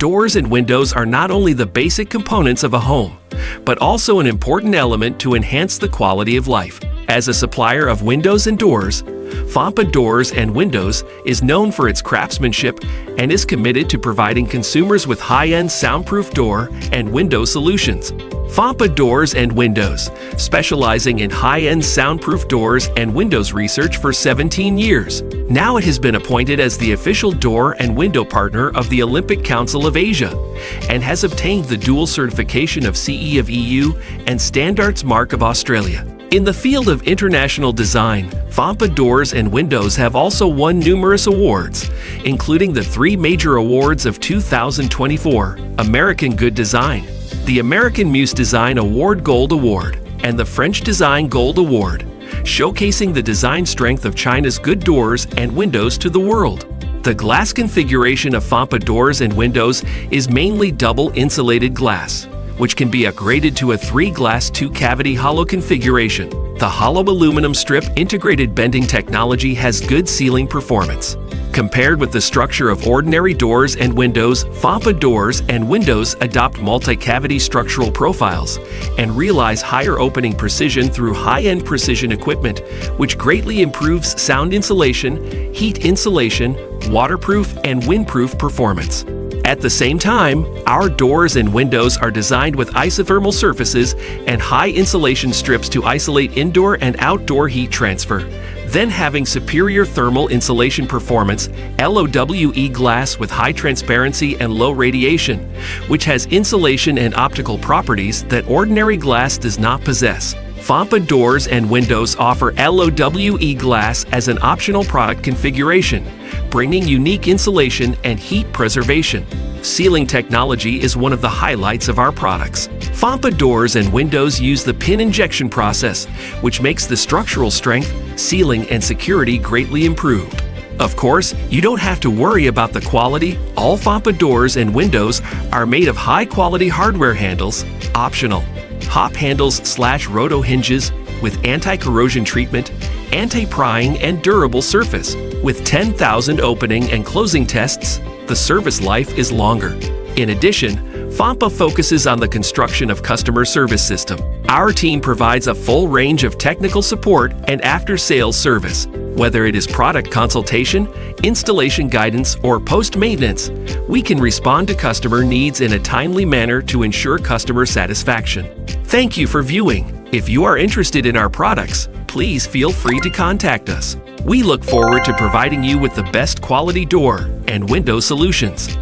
Doors and windows are not only the basic components of a home, but also an important element to enhance the quality of life. As a supplier of windows and doors, Phonpa Doors and Windows is known for its craftsmanship and is committed to providing consumers with high-end soundproof door and window solutions. Phonpa Doors and Windows, specializing in high-end soundproof doors and windows research for 17 years. Now it has been appointed as the official door and window partner of the Olympic Council of Asia and has obtained the dual certification of CE of EU and Standards Mark of Australia. In the field of international design, Phonpa Doors and Windows have also won numerous awards, including the 3 major awards of 2024, American Good Design, the American Muse Design Award Gold Award, and the French Design Gold Award, showcasing the design strength of China's good doors and windows to the world. The glass configuration of Phonpa Doors and Windows is mainly double insulated glass, which can be upgraded to a 3-glass 2-cavity hollow configuration. The hollow aluminum strip integrated bending technology has good sealing performance. Compared with the structure of ordinary doors and windows, Phonpa Doors and Windows adopt multi-cavity structural profiles and realize higher opening precision through high-end precision equipment, which greatly improves sound insulation, heat insulation, waterproof, and windproof performance. At the same time, our doors and windows are designed with isothermal surfaces and high insulation strips to isolate indoor and outdoor heat transfer. Then having superior thermal insulation performance, LOWE glass with high transparency and low radiation, which has insulation and optical properties that ordinary glass does not possess. Phonpa Doors and Windows offer LOWE glass as an optional product configuration, bringing unique insulation and heat preservation. Sealing technology is one of the highlights of our products. Phonpa Doors and Windows use the pin injection process, which makes the structural strength, sealing, and security greatly improved. Of course, you don't have to worry about the quality. All Phonpa Doors and Windows are made of high-quality hardware handles, optional hop handles/roto hinges with anti-corrosion treatment, anti-prying, and durable surface. With 10,000 opening and closing tests, the service life is longer. In addition, Phonpa focuses on the construction of customer service system. Our team provides a full range of technical support and after-sales service. Whether it is product consultation, installation guidance, or post-maintenance, we can respond to customer needs in a timely manner to ensure customer satisfaction. Thank you for viewing. If you are interested in our products, please feel free to contact us. We look forward to providing you with the best quality door and window solutions.